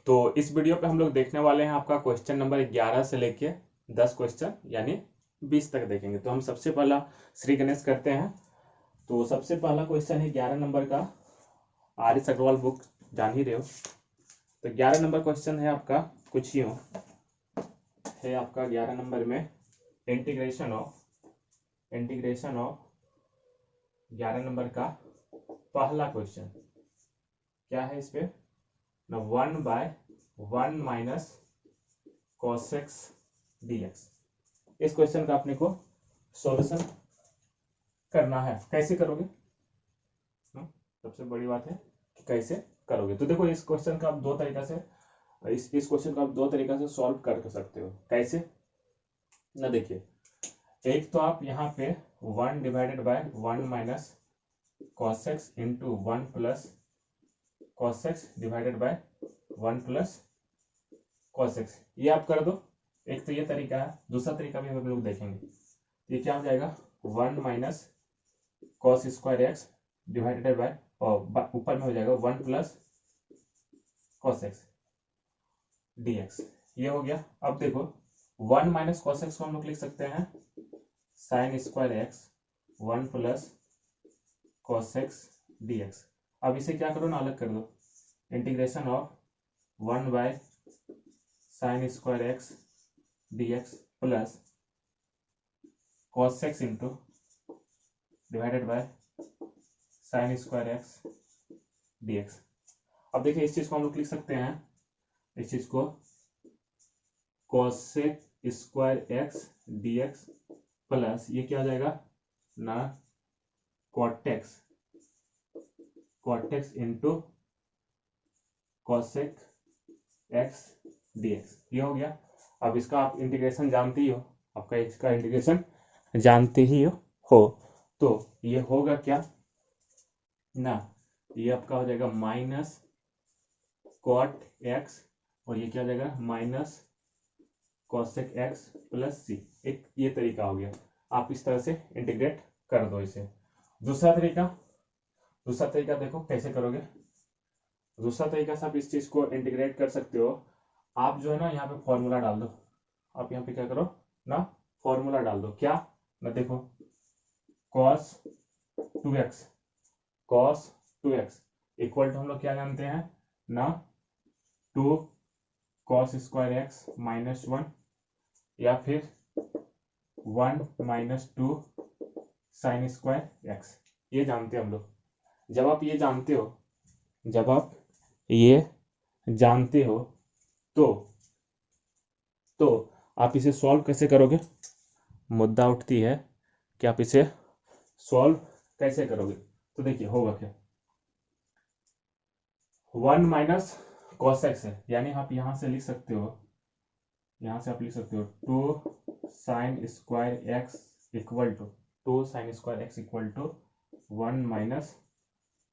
तो इस वीडियो पे हम लोग देखने वाले हैं आपका क्वेश्चन नंबर 11 से लेके 10 क्वेश्चन यानी 20 तक देखेंगे। तो हम सबसे पहला श्री गणेश करते हैं। तो सबसे पहला क्वेश्चन है 11 नंबर का, आर एस अग्रवाल बुक जान ही रहे हो। तो 11 नंबर क्वेश्चन है आपका कुछ यूं है, आपका 11 नंबर में इंटीग्रेशन ऑफ 11 नंबर का पहला क्वेश्चन क्या है, इस पे 1/1 माइनस cos x dx। इस क्वेश्चन का अपने को सॉल्यूशन करना है। कैसे करोगे? सबसे बड़ी बात है कि कैसे करोगे। तो देखो, इस क्वेश्चन का आप दो तरीका से इस क्वेश्चन को आप दो तरीका से सॉल्व कर सकते हो। कैसे ना, देखिए, एक तो आप यहाँ पे 1/1 minus cos x into 1 plus cos x divided by 1 plus cos x, ये आप कर दो। एक तो ये तरीका है। दूसरा तरीका भी हम लोग देखेंगे। ये क्या हो जाएगा, 1 minus cos square x divided bye, और ऊपर में हो जाएगा 1 प्लस cos x dx। ये हो गया। अब देखो 1 माइनस cos x को हम लोग लिख सकते हैं sine square x 1 plus cos x dx। अब इसे क्या करो ना, अलग कर दो। Integration of 1 bye sine square x dx plus cos x into divided by sine square x dx। अब देखिए, इस चीज को हम लोग लिख सकते हैं, इस चीज को cosec square x dx plus ये क्या हो जाएगा ना, cot x into cosec x dx। ये हो गया। अब इसका आप इंटीग्रेशन जानते ही हो, आपका इसका इंटीग्रेशन जानते ही हो। तो ये होगा क्या ना, ये आपका हो जाएगा माइनस cot x, और ये क्या हो जाएगा minus cosec x plus c। एक ये तरीका हो गया। आप इस तरह से इंटीग्रेट कर दो इसे। दूसरा तरीका देखो कैसे करोगे। दूसरा तरीका से आप इस चीज को इंटीग्रेट कर सकते हो। आप जो है ना, यहाँ पे फॉर्मूला डाल दो। आप यहाँ पे क्या करो ना, फॉर्मूला डाल दो। क्या ना, देखो cos 2x इक्वल टू हम लोग क्या जानते हैं ना, 2 cos स्क्वायर एक्स माइनस 1, या फिर 1 माइनस 2 साइन स्क्वायर एक्स। ये जानते हैं हम लोग। जब आप ये जानते हो तो आप इसे सॉल्व कैसे करोगे। मुद्दा उठती है कि आप इसे सॉल्व कैसे करोगे। तो देखिए होगा क्या, 1 माइनस cos x है, यानी आप यहां से लिख सकते हो, 2 sine square x equal to 1 minus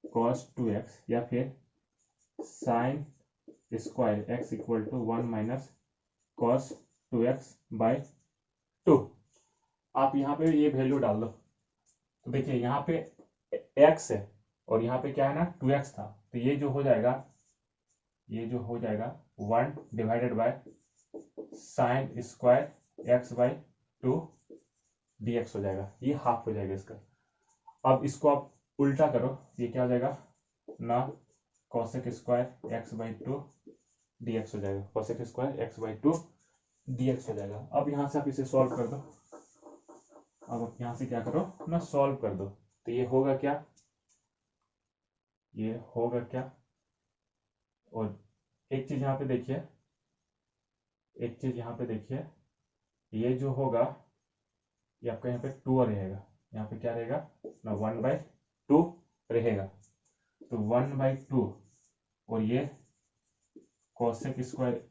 cos 2x, या फिर sine square x equal to 1 minus cos 2x by 2। आप यहाँ पे ये वैल्यू डाल दो। तो देखिए यहाँ पे x है और यहाँ पे क्या है ना 2x था। तो ये जो हो जाएगा 1 divided by sine square x by 2 dx हो जाएगा। ये हाफ हो जाएगा इसका। अब इसको आप उल्टा करो, ये क्या हो जाएगा ना, cosec square x by 2 dx हो जाएगा। cosec square x by 2 dx हो जाएगा। अब यहाँ से आप इसे सॉल्व कर दो। अब आप यहाँ से क्या करो ना, सॉल्व कर दो। तो ये होगा क्या, और एक चीज यहाँ पे देखिए, ये जो होगा ये आपका यहाँ पे 2 रहेगा। यहाँ पे क्या रहेगा ना, 1/2 रहेगा। तो 1/2 और ये cosec square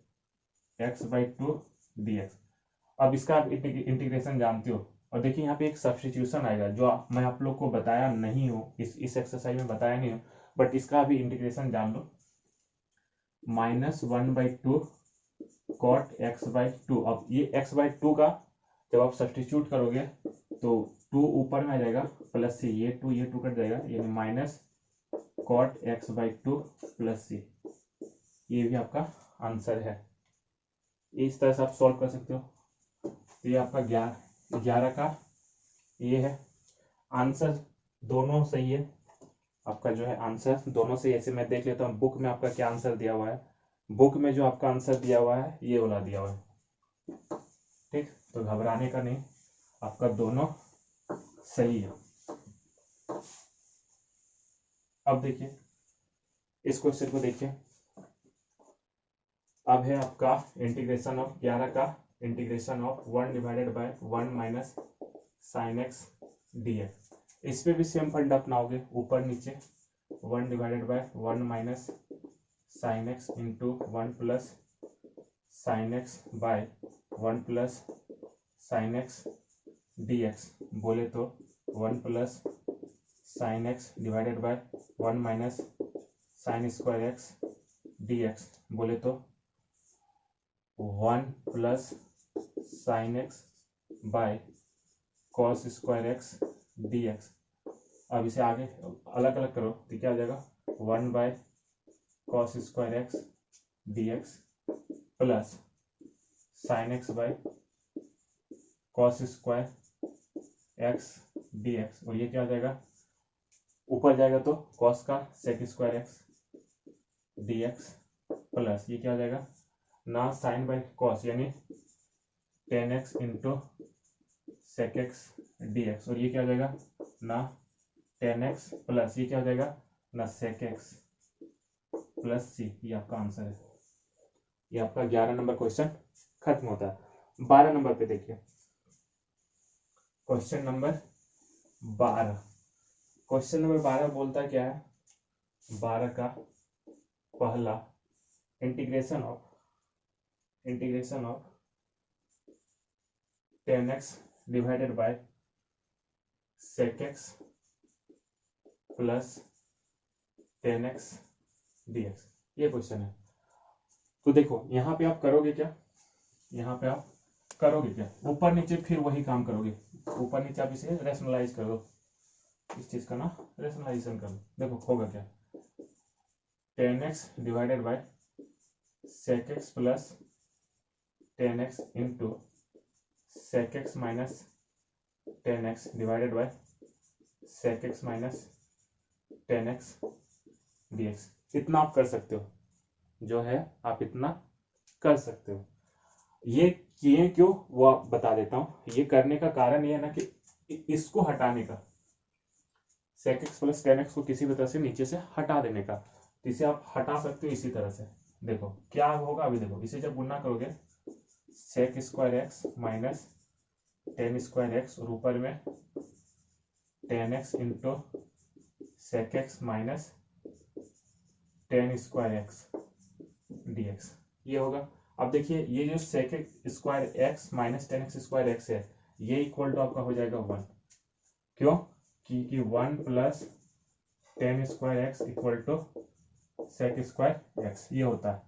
x by 2 dx। अब इसका आप इंटीग्रेशन जानते हो। और देखिए यहाँ पे एक सब्स्टिट्यूशन आएगा जो मैं आप लोग को बताया नहीं हूँ, इस एक्सरसाइज में बताया नहीं हूँ, बट इसका भी इंटीग्रेशन जान लो। -1/2 cot x बाई 2। अब ये x बाई 2 का जब आप सब्स्टिट्यूट करोगे तो 2 ऊपर में आ जाएगा प्लस सी, ये 2 कट जाएगा, यानी minus cot x by 2 plus C. ये भी आपका आंसर है। इस तरह से आप सॉल्व कर सकते हो। तो ये आपका 11 का ये है आंसर, दोनों सही है। आपका जो है आंसर दोनों सही है। ऐसे मैं देख लेता हूँ बुक में आपका क्या आंसर दिया हुआ है। बुक में जो आपका आंसर दिया हुआ है ये वाला दिया हुआ है, ठीक। तो घबराने का नहीं, आपका दोनों सही है। अब देखिए इस क्वेश्चन को देखिए। अब है आपका इंटीग्रेशन ऑफ 11 का integration of 1 divided by 1 minus sine x dx। इस पे भी सेम फंडा अपनाओगे, ऊपर नीचे 1 divided by 1 minus sine x into 1 plus sine x by 1 plus sine x dx। बोले तो 1 plus sine x divided by 1 minus sine square x dx। बोले तो 1 plus sine x by cos square x dx। अब इसे आगे अलग अलग करो तो क्या आ जाएगा 1 bye cos square x dx plus sine x by cos square x dx। और ये क्या आ जाएगा, ऊपर जाएगा तो कॉस का sec square x dx plus ये क्या आ जाएगा ना साइन बाय कॉस यानी tan x into sec x dx। और ये क्या हो जाएगा ना टेन एक्स प्लस ये क्या हो जाएगा ना सेक एक्स प्लस सी। ये आपका आंसर है। ये आपका 11 नंबर क्वेश्चन खत्म होता है। 12 नंबर पे देखिए क्वेश्चन नंबर 12। क्वेश्चन नंबर 12 बोलता क्या है, 12 का पहला integration of 10x divided by sec x plus 10x dx। ये क्वेश्चन है। तो देखो यहाँ पे आप करोगे क्या, यहाँ पे आप करोगे क्या, ऊपर नीचे फिर वही काम करोगे। ऊपर नीचे आप इसे रेशनलाइज कर दो, इस चीज का ना रेशनलाइजेशन कर दो। देखो होगा क्या 10x divided by sec x plus 10x into sec x minus 10x divided by sec x minus 10x dx। इतना आप कर सकते हो, जो है आप इतना कर सकते हो। ये किए क्यों वो आप बता देता हूं। ये करने का कारण ये है ना कि इसको हटाने का, sec x प्लस 10x को किसी भी तरह से नीचे से हटा देने का। तो इसे आप हटा सकते हो इसी तरह से। देखो क्या होगा, अभी देखो इसे जब गुणा करोगे sec square x minus 10 square x और ऊपर में 10x into sec x minus 10 square x dx ये होगा। अब देखिए ये जो sec square x minus 10x square x है ये इक्वल टू आपका हो जाएगा 1। क्यों, क्योंकि 1 plus 10 square x equal to sec square x ये होता है।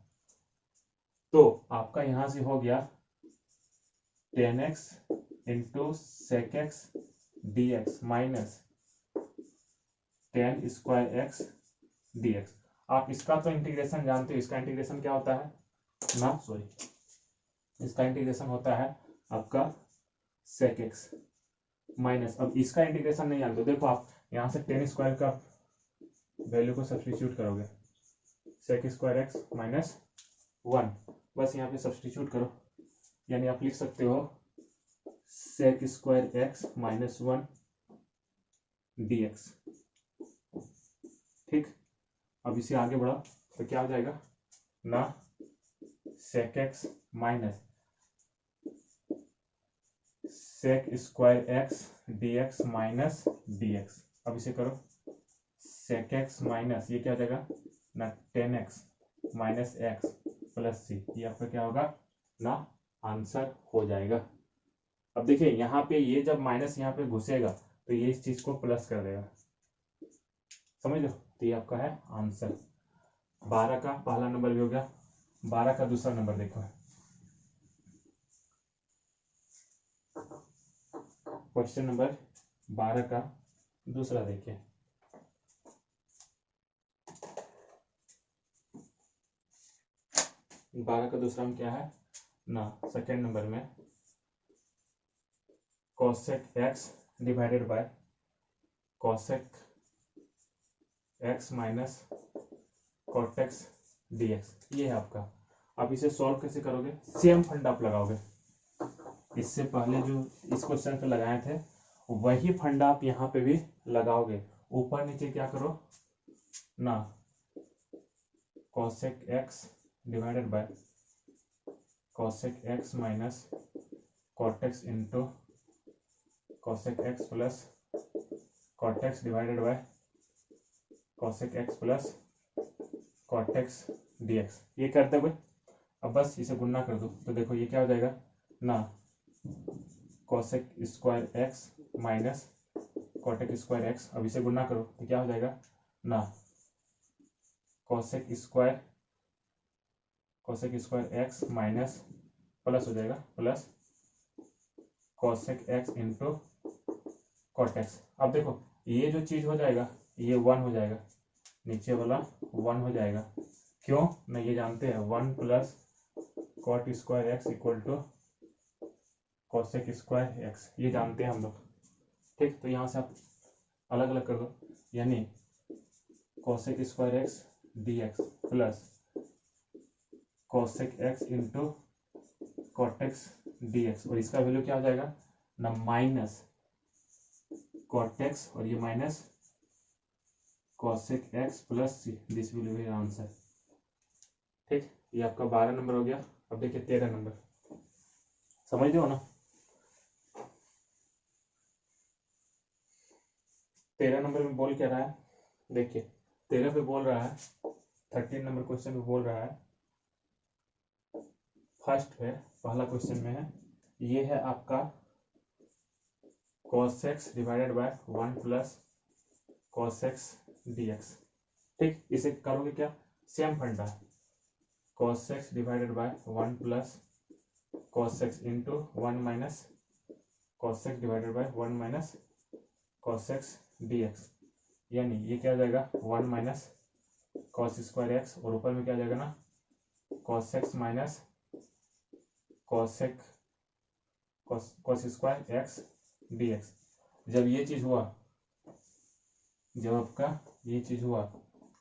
तो आपका यहां से हो गया 10x into sec x dx minus 10 square x dx। आप इसका तो इंटीग्रेशन जानते हो, इसका इंटीग्रेशन क्या होता है ना, सॉरी, इसका इंटीग्रेशन होता है आपका sec x माइनस, अब इसका इंटीग्रेशन नहीं जानते। देखो आप यहाँ से 10 स्क्वायर का वैल्यू को सब्सटीट्यूट करोगे sec स्क्वायर एक्स माइनस 1, बस यहाँ पे सब्सटीट्यूट करो, यानी आप लिख सकते हो sec square x minus 1 dx। ठीक, अब इसे आगे बढ़ा तो क्या हो जाएगा ना sec x minus sec square x dx minus dx। अब इसे करो sec x माइनस ये क्या हो जाएगा ना 10x minus x plus C. ये आपका क्या होगा ना आंसर हो जाएगा। अब देखिए यहाँ पे ये जब माइनस यहाँ पे घुसेगा तो ये इस चीज को प्लस कर देगा, समझ लो। तो ये आपका है आंसर। 12 का पहला नंबर भी हो गया। 12 का दूसरा नंबर देखो, क्वेश्चन नंबर 12 का दूसरा देखिए। 12 का दूसरा में क्या है ना, सेकेंड नंबर में cosec x divided by cosec x minus cot x dx, ये है आपका। अब इसे सॉल्व कैसे करोगे, सेम फंडा आप लगाओगे, इससे पहले जो इस क्वेश्चन पे लगाए थे वही फंडा आप यहाँ पे भी लगाओगे। ऊपर नीचे क्या करो ना, cosec x divided by cosec x minus cot x into cosec x plus cot x divided by cosec x plus cot x dx. ये करते हुए अब बस इसे गुणा कर दो, तो देखो ये क्या हो जाएगा ना, cosec square x minus cot square x. अब इसे गुणा करो तो क्या हो जाएगा ना, cosec square x minus plus हो जाएगा plus cosec x into cot x. अब देखो ये जो चीज हो जाएगा ये 1 हो जाएगा, नीचे वाला 1 हो जाएगा, क्यों ना ये जानते हैं 1 plus cot square x equal to cosec square x, ये जानते हैं हम लोग। ठीक, तो यहाँ से आप अलग अलग कर दो, यानी cosec square x d x plus cosec x into cortex D x, और इसका वैल्यू क्या हो जाएगा ना, माइनस कॉटेक्स और ये minus cosec x plus c, this will be answer. ठीक, ये आपका 12 नंबर हो गया। अब देखिए 13 नंबर, समझ हो ना। 13 नंबर में बोल क्या रहा है, देखिए 13 पे बोल रहा है, 13 नंबर क्वेश्चन पे बोल रहा है, फर्स्ट पे पहला क्वेश्चन में है, ये है आपका cos x divided by 1 plus cos x dx। ठीक, इसे करोगे क्या, सेम फंडा, cos x divided by 1 plus cos x into 1 minus cos x divided by 1 minus cos x dx, यानी ये क्या हो जाएगा 1 माइनस cos स्क्वायर एक्स, और ऊपर में क्या जाएगा ना cos x minus cos square x dx। जब ये चीज हुआ, जब आपका ये चीज हुआ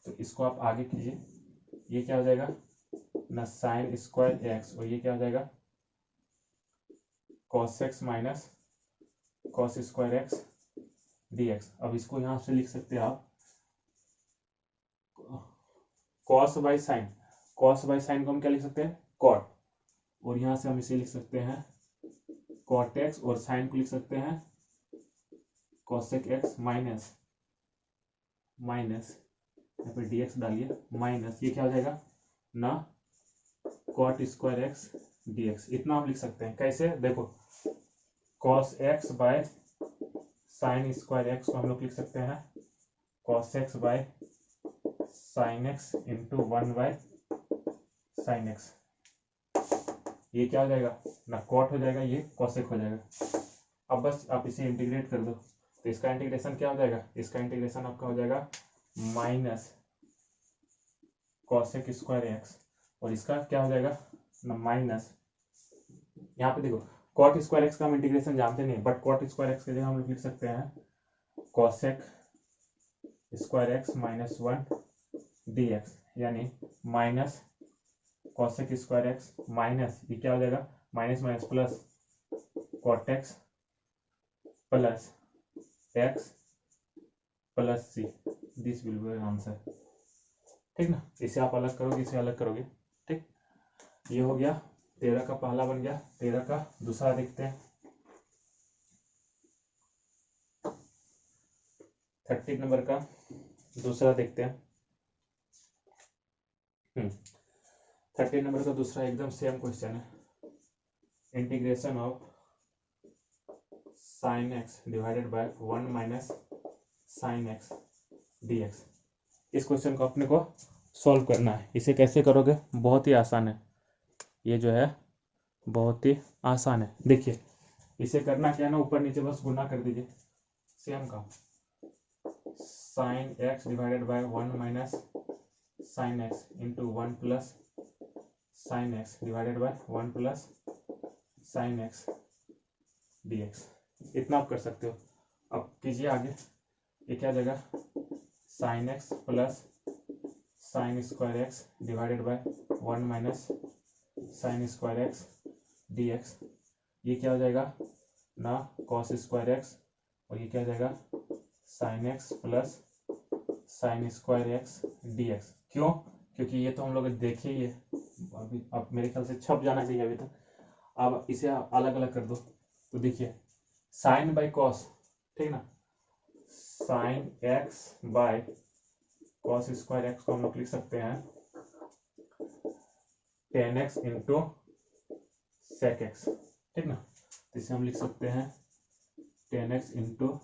तो इसको आप आगे कीजिए, ये क्या हो जाएगा ना साइन स्क्वायर एक्स, और ये क्या हो जाएगा cos x minus cos square x dx। अब इसको यहां से लिख सकते हैं आप cos by sine, cos by sine को हम क्या लिख सकते हैं cot, और यहां से हम इसे लिख सकते हैं cot x, और साइन को लिख सकते हैं cosec x माइनस यहाँ पे dx डालिए माइनस, ये क्या हो जाएगा ना cot स्क्वायर एक्स dx। इतना हम लिख सकते हैं, कैसे देखो cos x bye sine square x को हम लोग लिख सकते हैं cos x by sine x into 1 by sine x, ये क्या हो जाएगा ना cot हो जाएगा, ये cosec हो जाएगा। अब बस आप इसे इंटीग्रेट कर दो, तो इसका इंटीग्रेशन क्या हो जाएगा, इसका इंटीग्रेशन आपका हो जाएगा माइनस cosec स्क्वायर एक्स, और इसका क्या हो जाएगा ना माइनस, यहाँ पे देखो cot स्क्वायर एक्स का हम इंटीग्रेशन जानते नहीं, बट cot स्क्वायर एक्स के जगह हम लोग लिख सकते हैं cosec square x minus 1 dx, यानी minus cosec square x minus ये क्या हो जाएगा minus minus plus cot x plus x plus c, this will be answer. ठीक ना, इसे आप अलग करोगे, इसे अलग करोगे। ठीक, ये हो गया 13 का पहला बन गया। 13 का दूसरा देखते हैं, 13 नंबर का दूसरा देखते हैं। 13 नंबर का दूसरा एकदम सेम क्वेश्चन है, integration of sine x divided by 1 minus sine x dx। इस क्वेश्चन को अपने को सॉल्व करना है। इसे कैसे करोगे, बहुत ही आसान है, ये जो है बहुत ही आसान है। देखिए इसे करना क्या है ना, ऊपर नीचे बस गुना कर दीजिए, सेम काम, sign x divided by 1 minus sine x into 1 plus sine x divided by 1 plus sine x dx। इतना आप कर सकते हो। अब कीजिए आगे, ये क्या जाएगा, sign x plus sine square x divided by 1 minus sine square x dx। ये क्या हो जाएगा ना, कॉस स्क्वायर एक्स, और ये क्या हो जाएगा sign x plus sine square x dx। क्यों? क्योंकि ये तो हम लोग देखे ही है अभी, अब मेरे ख्याल से छप जाना चाहिए अभी तक। अब इसे अलग अलग कर दो, तो देखिए साइन बाय कॉस, ठीक ना, sine x by cos square x को हम लोग लिख सकते हैं tan x into sec x, ठीक ना। इसे हम लिख सकते हैं tan x into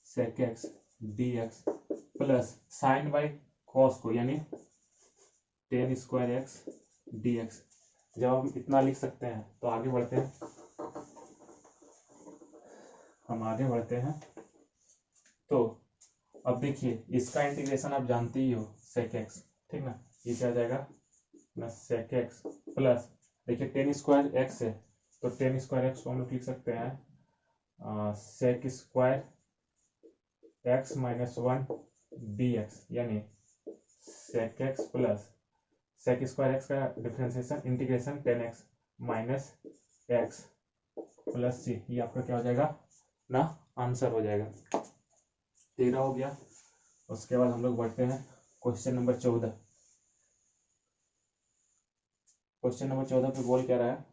sec x d x plus sine by cos को यानी tan square x d x. जब हम इतना लिख सकते हैं तो आगे बढ़ते हैं, हम आगे बढ़ते हैं। तो अब देखिए इसका इंटीग्रेशन आप जानते ही हो सेक एक्स, ठीक ना। ये क्या आ जाएगा ना सेक एक्स प्लस, देखिए टेन स्क्वायर एक्स है तो टेन स्क्वायर एक्स को हम लोग लिख सकते हैं sec square x minus 1 D x, यानी sec x plus sec square x का differentiation integration tan x minus x plus C. ये आपका क्या हो जाएगा ना, आंसर हो जाएगा। 13 हो गया। उसके बाद हम लोग बढ़ते हैं क्वेश्चन नंबर 14। क्वेश्चन नंबर 14 पे बोल क्या रहा है,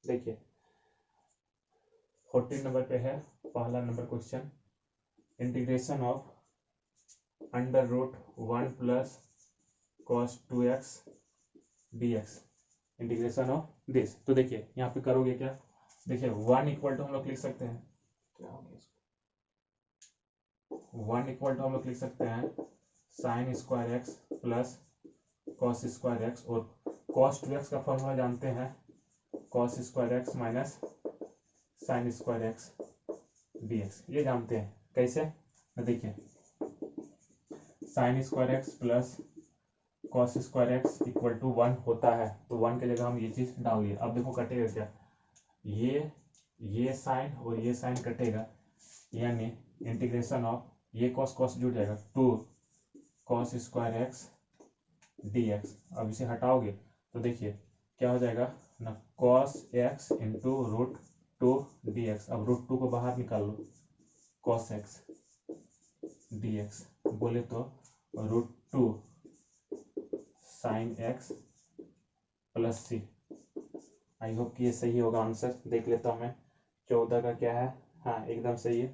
देखिए 14 नंबर पे है पहला number question, integration of under root 1 plus cos 2x dx, integration of this. तो देखिए यहाँ पे करोगे क्या, देखिए 1 इक्वल टू हम लोग लिख सकते हैं, क्या हो गया इसको, 1 इक्वल टू हम लोग लिख सकते हैं sine square x plus cos square x, और कॉस 2x का फॉर्मूला जानते हैं cos square x minus sine square x dx, ये जानते हैं। कैसे, देखिए sine square x plus cos square x equal to 1 होता है, तो 1 की जगह हम ये चीज डाल दिए। अब देखो कटेगा क्या, ये साइन और ये साइन कटेगा, यानी इंटीग्रेशन ऑफ ये कॉस कॉस जुड़ जाएगा 2 कॉस स्क्वायर एक्स dx। अब इसे हटाओगे तो देखिए क्या हो जाएगा ना, cos x into root 2 dx। अब रूट 2 को बाहर निकाल लो, कॉस एक्स dx बोले तो root 2 sine x plus c. I hope कि ये सही होगा आंसर। देख लेता हूँ मैं 14 का क्या है, हाँ एकदम सही है।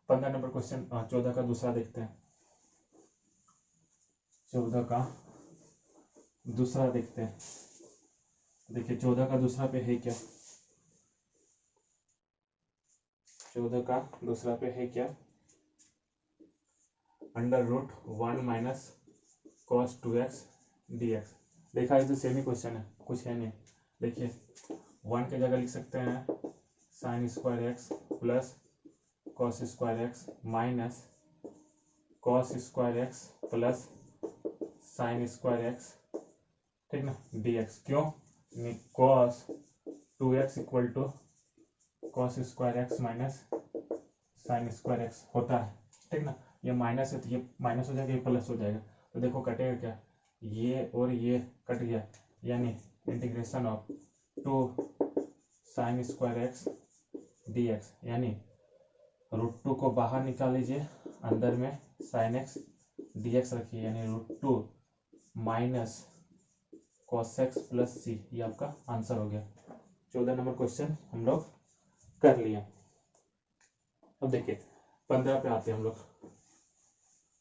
15 नंबर क्वेश्चन 14 का दूसरा देखते हैं, 14 का दूसरा देखते हैं। देखिए 14 का दूसरा पे है क्या, 14 का दूसरा पे है क्या, under root 1 minus cos 2x dx। देखा है तो सेमी क्वेश्चन है, कुछ है नहीं। देखिए 1 की जगह लिख सकते हैं sine square x plus cos square x minus cos square x plus sine square x, ठीक ना, dx। क्यों, cos 2x equal to cos square x minus sine square x होता है, ठीक ना। ये माइनस है तो ये माइनस हो जाएगा, ये प्लस हो जाएगा, तो देखो कटेगा क्या, ये और ये कट गया, यानी integration of 2 sine square x dx, यानी रूट 2 को बाहर निकाल लीजिए, अंदर में साइन एक्स dx रखिए, यानी root 2 minus cos x plus C. ये आपका आंसर हो गया। 14 नंबर क्वेश्चन हम लोग कर लिए। अब देखिए 15 पे आते हैं हम लोग,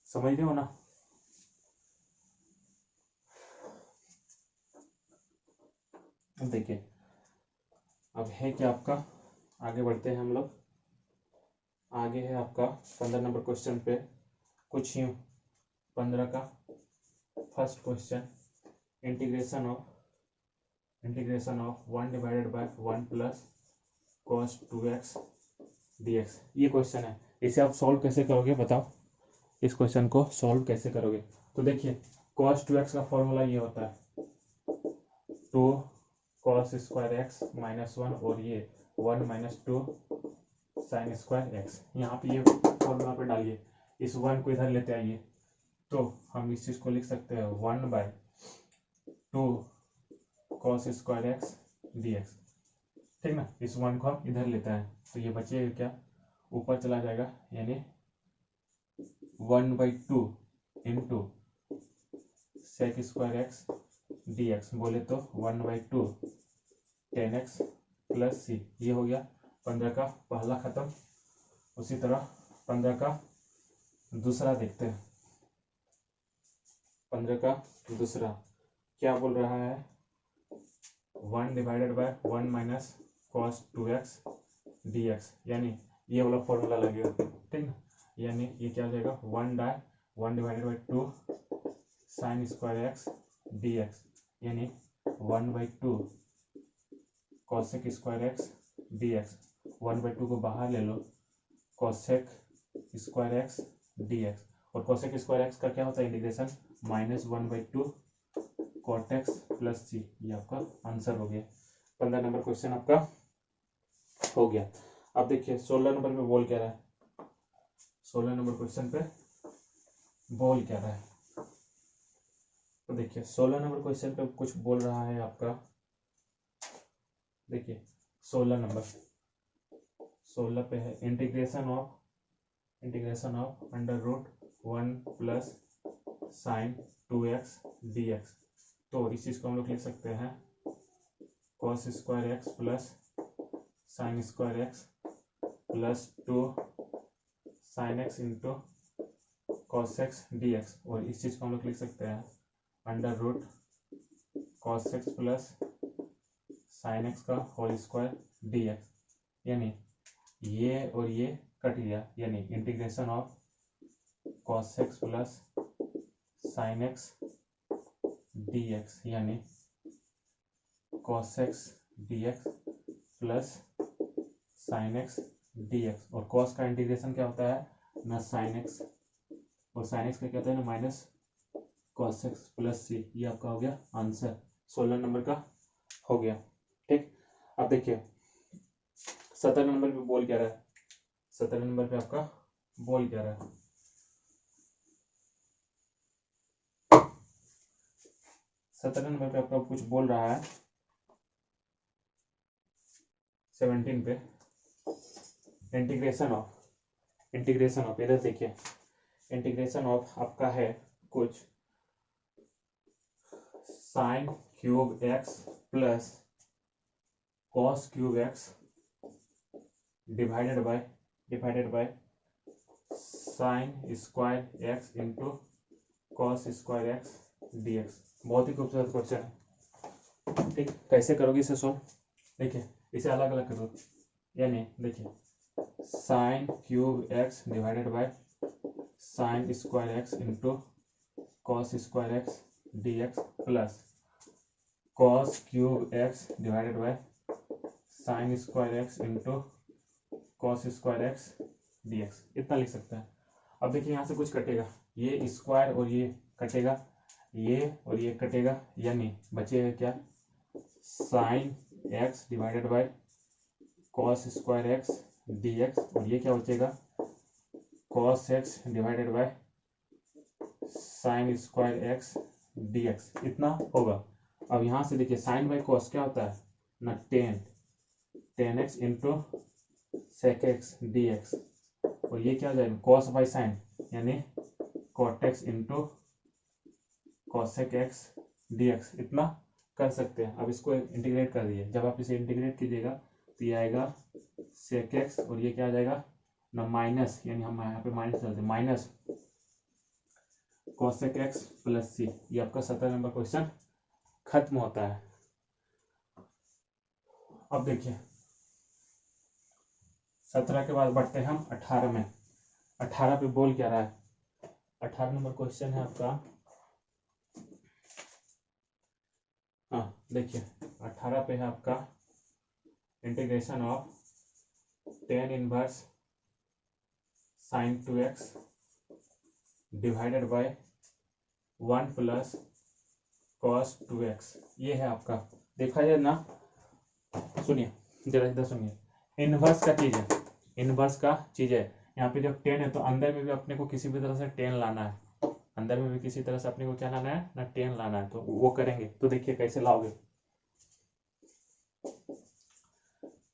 समझ रहे हो ना। अब देखिए अब है क्या आपका, आगे बढ़ते हैं हम लोग। आगे है आपका 15 नंबर क्वेश्चन पे कुछ यूं, 15 का first question, integration of 1 divided by 1 plus cos 2x dx। ये क्वेश्चन है, इसे आप सॉल्व कैसे करोगे बताओ, इस क्वेश्चन को सॉल्व कैसे करोगे। तो देखिए cos 2x का फॉर्मूला ये होता है 2 cos स्क्वायर एक्स माइनस 1 और ये 1 माइनस 2 साइन स्क्वायर एक्स। यहाँ पे ये फॉर्मूला पे डालिए, इस 1 को इधर लेते आइए, तो हम इस चीज को लिख सकते हैं 1/2 cos स्क्वायर एक्स dx। ठीक ना, इस 1 को हम इधर लेते हैं तो ये बचेगा क्या, ऊपर चला जाएगा, यानी 1/2 into sec square x dx, बोले तो 1/2 tan x प्लस सी। ये हो गया 15 का पहला खत्म। उसी तरह 15 का दूसरा देखते हैं। 15 का दूसरा क्या बोल रहा है, 1 divided by 1 minus cos 2x dx, यानी ये वाला फॉर्मूला लगेगा। ठीक ना, यानी ये क्या हो जाएगा 1 divided bye 2 sine square x dx, यानी 1/2 cosec स्क्वायर एक्स dx। 1/2 को बाहर ले लो, cosec स्क्वायर एक्स dx, और cosec स्क्वायर एक्स का क्या होता है integration, -1/2 cot x plus C. ये आपका आंसर हो गया। 15 नंबर क्वेश्चन आपका हो गया। अब देखिए 16 नंबर पे बोल क्या रहा है, 16 नंबर क्वेश्चन पे बोल क्या रहा है, तो देखिए 16 नंबर क्वेश्चन पे कुछ बोल रहा है आपका। देखिए 16 नंबर, 16 पे है integration of √1 plus sign 2x dx। तो इस चीज को हम लोग लिख सकते हैं cos square x plus sine square x plus 2 sine x into cos x dx, और इस चीज को हम लोग लिख सकते हैं √cos x plus sine x का होल स्क्वायर dx, यानी ये और ये कट गया, यानी integration of cos x plus sine x dx, यानी cos x dx plus sine x dx, और cos का इंटीग्रेशन क्या होता है ना साइन एक्स, और साइन एक्स का क्या होता है ना minus cos x plus C. ये आपका हो गया आंसर, 16 नंबर का हो गया। ठीक, अब देखिए 17 नंबर पे बोल क्या रहा है, 17 नंबर पे आपका बोल क्या रहा है, 17 नंबर पे आपका कुछ बोल रहा है। 17 पे इंटीग्रेशन ऑफ इधर देखिए, इंटीग्रेशन ऑफ आपका है कुछ sine cube x plus cos cube x divided by sine square x into cos square x dx। बहुत ही खूबसूरत क्वेश्चन है। ठीक, कैसे करोगे इसे सॉल्व, देखिए इसे अलग अलग करो, यानी देखिए sine cube x divided by sine square x into cos square x dx plus cos cube x divided by sine square x into cos square x dx, इतना लिख सकते हैं। अब देखिए यहाँ से कुछ कटेगा, ये स्क्वायर और ये कटेगा, ये और ये कटेगा, यानी बचेगा क्या sign x divided bye cos square x dx, और ये क्या बचेगा cos x divided by sine square x dx, इतना होगा। अब यहाँ से देखिए साइन बाय कॉस क्या होता है ना tan x into sec x dx, और ये क्या हो जाएगा कॉस बाय साइन, यानी cot x into cosec x dx, इतना कर सकते हैं। अब इसको इंटीग्रेट कर दिए, जब आप इसे इंटीग्रेट कीजिएगा तो ये आएगा सेक एक्स, और ये क्या आ जाएगा ना माइनस, यानी हम यहाँ पे माइनस डालते हैं, minus cosec x plus C. ये आपका 17 नंबर क्वेश्चन खत्म होता है। अब देखिए 17 के बाद बढ़ते हैं हम 18 में। 18 पे बोल क्या रहा है, 18 नंबर क्वेश्चन है आपका। हाँ देखिए 18 पे है आपका integration of tan inverse sine 2x divided by 1 plus cos 2x, ये है आपका, देखा जाए ना, सुनिए जरा इधर सुनिए, इनवर्स का चीज है, इनवर्स का चीज है। यहाँ पे जब 10 है तो अंदर में भी अपने को किसी भी तरह से 10 लाना है, अंदर में भी किसी तरह से अपने को क्या लाना है ना, 10 लाना है, तो वो करेंगे। तो देखिए कैसे लाओगे,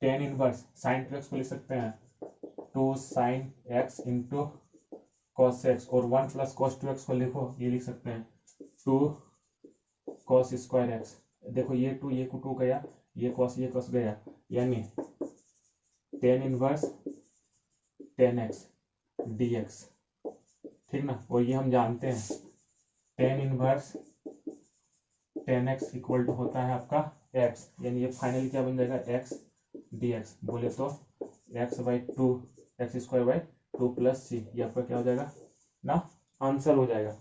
10 इनवर्स साइन 2x को लिख सकते हैं 2 sin x into cos x, और 1 प्लस cos 2x को लिखो, ये लिख सकते हैं 2 cos स्क्वायर x। देखो ये 2 ये 2 गया, ये cos गया, यानी 10 इनवर्स 10x dx, ठीक ना। और ये हम जानते हैं 10 इनवर्स 10x इक्वल टू होता है आपका x, यानी ये फाइनली क्या बन जाएगा x dx, बोले तो x by 2 x square by 2 plus C, ये आपका क्या हो जाएगा ना, आंसर हो जाएगा।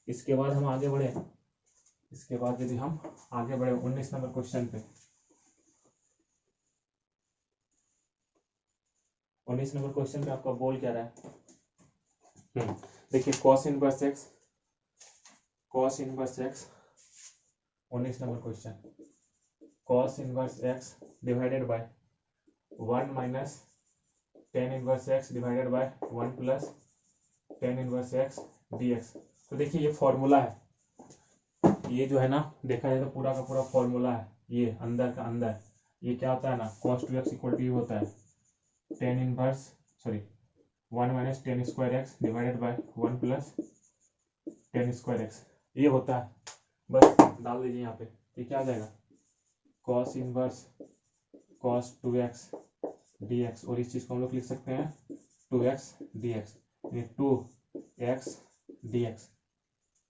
इसके बाद हम आगे बढ़े, इसके बाद यदि हम आगे बढ़े 19 नंबर क्वेश्चन पे, 19 नंबर क्वेश्चन पे आपका बोल क्या रहा है, देखिए cos inverse x, cos inverse x, 19 number question, cos inverse x divided by 1 minus tan inverse x divided by 1 plus tan inverse x dx। तो देखिए ये फॉर्मूला है, ये जो है ना देखा जाए तो पूरा का पूरा फॉर्मूला है, ये अंदर का अंदर, ये क्या होता है ना, cos 2x इक्वल टू होता है tan inverse 1 minus tan square x divided by 1 plus tan square x, ये होता है। बस डाल दीजिए यहाँ पे, ये क्या आ जाएगा cos inverse cos 2x dx, और इस चीज को हम लोग लिख सकते हैं 2x dx, ये 2x dx,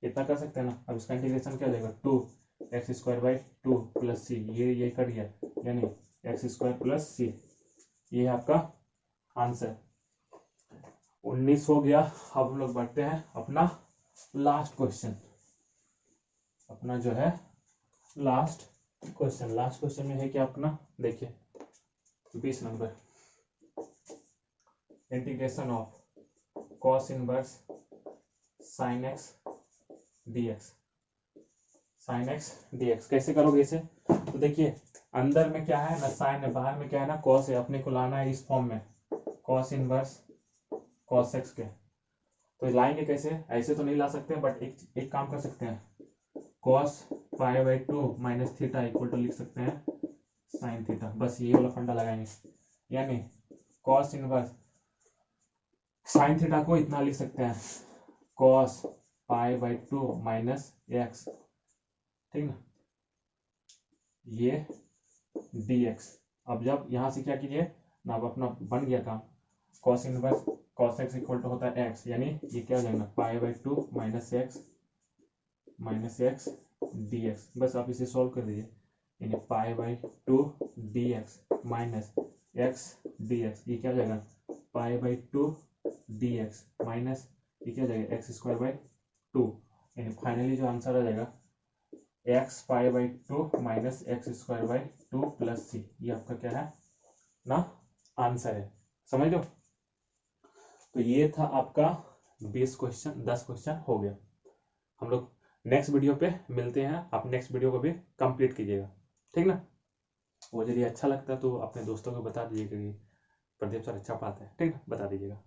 इतना कर सकते हैं ना। अब इसका इंटीग्रेशन क्या हो जाएगा 2x square by 2 plus C, ये कर दिया, यानी x स्क्वायर प्लस सी, ये है आपका आंसर। 19 हो गया। अब हम लोग बढ़ते हैं अपना लास्ट क्वेश्चन, अपना जो है लास्ट क्वेश्चन। लास्ट क्वेश्चन में है क्या अपना, देखिए 20 number, integration of cos inverse sin x dx, sin x dx कैसे करोगे इसे, तो देखिए अंदर में क्या है ना साइन है, बाहर में क्या है ना cos है, अपने को लाना है इस फॉर्म में cos इनवर्स cos x के। तो लाएंगे कैसे, ऐसे तो नहीं ला सकते, बट एक काम कर सकते हैं, cos pi by 2 minus theta equal to लिख सकते हैं sin थीटा, बस ये वाला फंडा लगाएंगे, यानी cos इनवर्स sin थीटा को इतना लिख सकते हैं cos pi by 2 minus x, ठीक ना, ये dx। अब जब यहां से क्या कीजिए ना, अब अपना बन गया काम, cos inverse cos x equal to होता है x, यानी ये क्या हो जाएगा pi by 2 minus x dx। बस आप इसे सॉल्व कर दीजिए, यानी pi by 2 dx minus x dx, ये क्या हो जाएगा पाई बाई 2 dx माइनस ये क्या हो जाएगा एक्स स्क्वायर बाई 2, यानी फाइनली जो आंसर आ जाएगा x pi by 2 minus x square by 2 plus C, ये आपका क्या है ना आंसर है, समझ लो। तो ये था आपका 20 क्वेश्चन, 10 क्वेश्चन हो गया। हम लोग नेक्स्ट वीडियो पे मिलते हैं, आप नेक्स्ट वीडियो को भी कंप्लीट कीजिएगा, ठीक ना। वो यदि अच्छा लगता है तो अपने दोस्तों को बता दीजिएगा कि प्रदीप सर अच्छा पढ़ाते हैं, ठीक ना, बता दीजिएगा।